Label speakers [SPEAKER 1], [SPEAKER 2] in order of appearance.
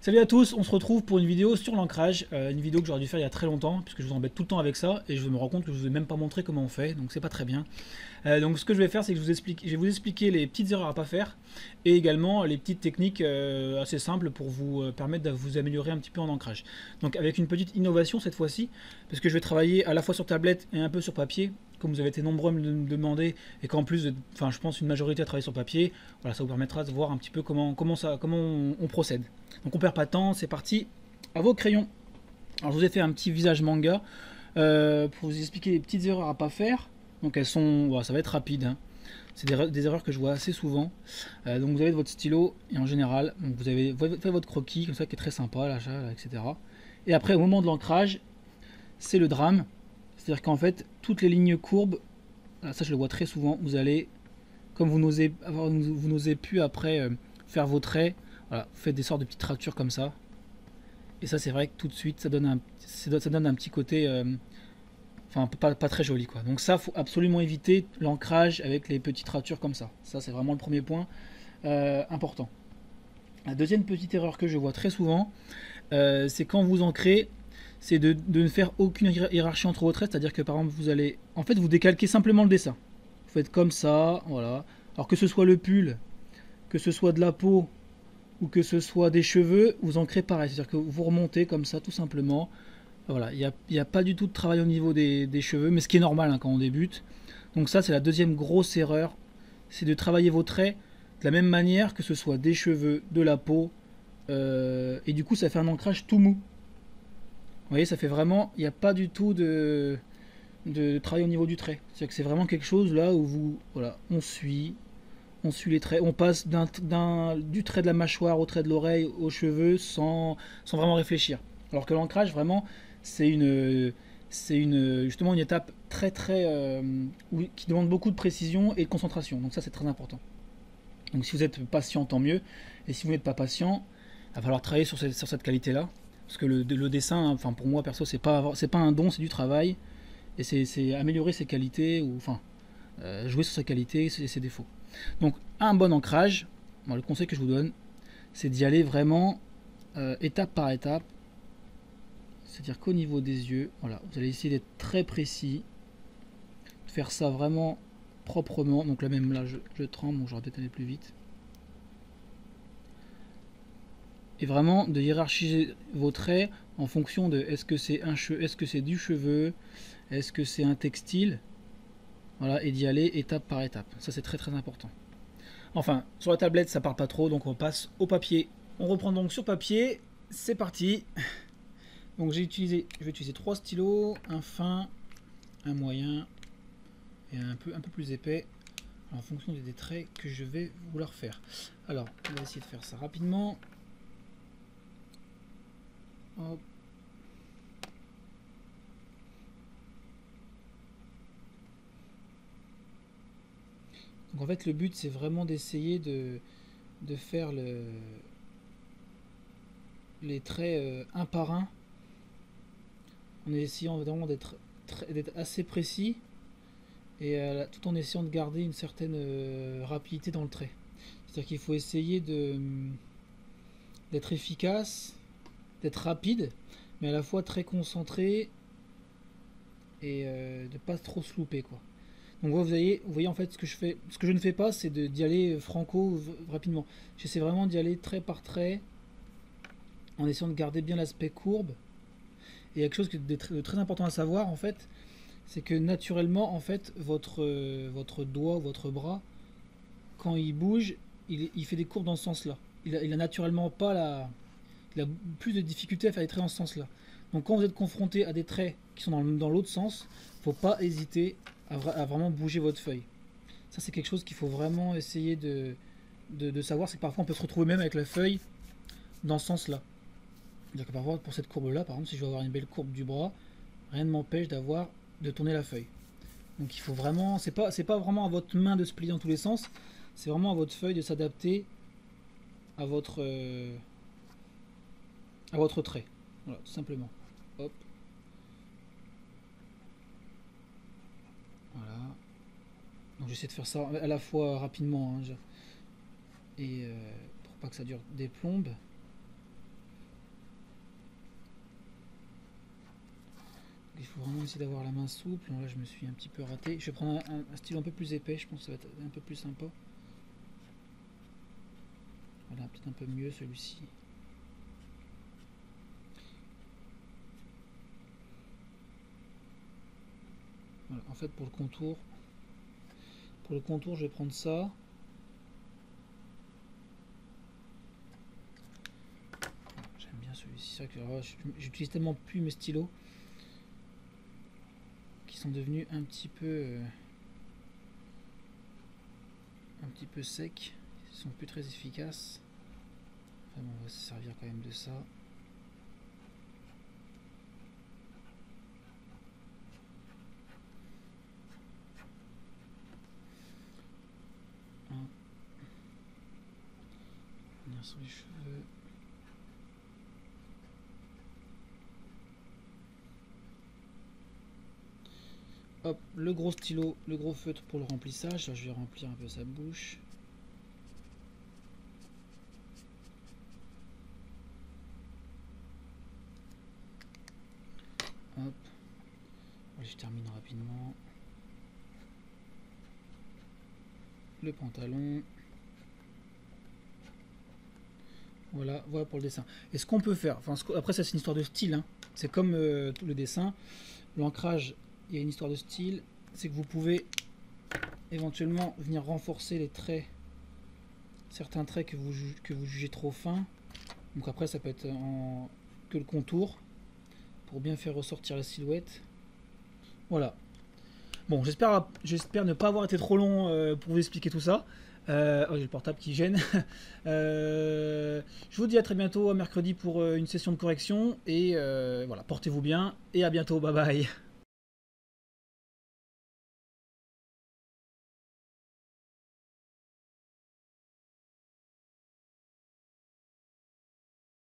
[SPEAKER 1] Salut à tous, on se retrouve pour une vidéo sur l'ancrage, une vidéo que j'aurais dû faire il y a très longtemps, puisque je vous embête tout le temps avec ça, et je me rends compte que je vous ai même pas montré comment on fait, donc c'est pas très bien. Donc ce que je vais faire, c'est que je vais vous expliquer les petites erreurs à pas faire, et également les petites techniques assez simples pour vous permettre de vous améliorer un petit peu en ancrage. Donc avec une petite innovation cette fois-ci, parce que je vais travailler à la fois sur tablette et un peu sur papier, comme vous avez été nombreux à me demander, et qu'en plus, enfin je pense une majorité à travailler sur papier, voilà, ça vous permettra de voir un petit peu comment on procède. Donc on perd pas de temps, c'est parti, à vos crayons. Alors je vous ai fait un petit visage manga pour vous expliquer les petites erreurs à pas faire. Donc elles sont, voilà, ça va être rapide, hein. C'est des erreurs que je vois assez souvent. Donc vous avez votre stylo et en général, donc vous avez fait votre croquis comme ça qui est très sympa, là, etc. Et après au moment de l'ancrage, c'est le drame. C'est-à-dire qu'en fait, toutes les lignes courbes, ça je le vois très souvent, vous allez, comme vous n'osez plus après faire vos traits, voilà, vous faites des sortes de petites ratures comme ça. Et ça c'est vrai que tout de suite ça donne un petit côté enfin pas très joli quoi. Donc ça faut absolument éviter l'ancrage avec les petites ratures comme ça. Ça c'est vraiment le premier point important. La deuxième petite erreur que je vois très souvent, c'est quand vous ancrez, c'est de ne faire aucune hiérarchie entre vos traits, c'est-à-dire que par exemple vous allez, en fait vous décalquez simplement le dessin. Vous faites comme ça, voilà. Alors que ce soit le pull, que ce soit de la peau ou que ce soit des cheveux, vous ancrez pareil, c'est-à-dire que vous remontez comme ça tout simplement. Voilà, il n'y a pas du tout de travail au niveau des cheveux, mais ce qui est normal hein, quand on débute. Donc ça c'est la deuxième grosse erreur, c'est de travailler vos traits de la même manière que ce soit des cheveux, de la peau, et du coup ça fait un ancrage tout mou. Vous voyez, ça fait vraiment, il n'y a pas du tout de travail au niveau du trait. C'est-à-dire que c'est vraiment quelque chose là où vous, voilà, on suit les traits, on passe du trait de la mâchoire au trait de l'oreille, aux cheveux, sans vraiment réfléchir. Alors que l'ancrage, vraiment, c'est justement une étape qui demande beaucoup de précision et de concentration. Donc ça, c'est très important. Donc si vous êtes patient, tant mieux. Et si vous n'êtes pas patient, il va falloir travailler sur cette qualité-là. Parce que le dessin, enfin pour moi perso, c'est pas un don, c'est du travail. Et c'est améliorer ses qualités, ou enfin, jouer sur sa qualité et ses défauts. Donc un bon ancrage, le conseil que je vous donne, c'est d'y aller vraiment étape par étape. C'est-à-dire qu'au niveau des yeux, voilà, vous allez essayer d'être très précis, de faire ça vraiment proprement. Donc là même là je tremble, donc j'aurais peut-être aller plus vite. Et vraiment de hiérarchiser vos traits en fonction de est-ce que c'est est-ce que c'est du cheveu, est-ce que c'est un textile, voilà, et d'y aller étape par étape. Ça c'est très important. Enfin, sur la tablette ça part pas trop, donc on passe au papier. On reprend donc sur papier, c'est parti. Donc je vais utiliser 3 stylos, un fin, un moyen et un peu plus épais, en fonction des traits que je vais vouloir faire. Alors, on va essayer de faire ça rapidement. Hop. Donc en fait le but c'est vraiment d'essayer de faire les traits un par un, en essayant vraiment d'être assez précis et tout en essayant de garder une certaine rapidité dans le trait. C'est-à-dire qu'il faut essayer d'être efficace, d'être rapide, mais à la fois très concentré et de pas trop se louper quoi. Donc vous voyez en fait ce que je ne fais pas, c'est d'y aller franco rapidement. J'essaie vraiment d'y aller trait par trait, en essayant de garder bien l'aspect courbe. Et il y a quelque chose de très important à savoir en fait, c'est que naturellement en fait votre doigt, votre bras, quand il bouge, il fait des courbes dans ce sens-là. Il a naturellement pas il a plus de difficulté à faire des traits dans ce sens-là. Donc quand vous êtes confronté à des traits qui sont dans l'autre sens, faut pas hésiter à vraiment bouger votre feuille. Ça c'est quelque chose qu'il faut vraiment essayer de savoir, c'est que parfois on peut se retrouver même avec la feuille dans ce sens-là. C'est-à-dire que parfois pour cette courbe-là, par exemple si je veux avoir une belle courbe du bras, rien ne m'empêche de tourner la feuille. Donc il faut vraiment, c'est pas vraiment à votre main de se plier dans tous les sens, c'est vraiment à votre feuille de s'adapter à votre trait. Voilà, tout simplement. Hop. Voilà. Donc j'essaie de faire ça à la fois rapidement hein, et pour pas que ça dure des plombes. essayer d'avoir la main souple. Là, je me suis un petit peu raté. Je vais prendre un stylo un peu plus épais. Je pense que ça va être un peu plus sympa. Voilà, peut-être un peu mieux celui-ci. Voilà, en fait, pour le contour, je vais prendre ça. J'aime bien celui-ci. J'utilise tellement plus mes stylos qui sont devenus un petit peu secs. Ils sont plus très efficaces. Enfin bon, on va se servir quand même de ça. Venir sur les cheveux. Hop, le gros stylo, le gros feutre pour le remplissage. Là, je vais remplir un peu sa bouche. Hop. Je termine rapidement. Le pantalon. Voilà pour le dessin. Et ce qu'on peut faire, après ça c'est une histoire de style, hein. C'est comme tout le dessin. L'ancrage, il y a une histoire de style. C'est que vous pouvez éventuellement venir renforcer les traits, certains traits que vous jugez trop fins. Donc après ça peut être que le contour, pour bien faire ressortir la silhouette. Voilà. Bon, j'espère ne pas avoir été trop long pour vous expliquer tout ça. Oh, j'ai le portable qui gêne. Je vous dis à très bientôt, à mercredi pour une session de correction. Et voilà, portez-vous bien et à bientôt. Bye bye.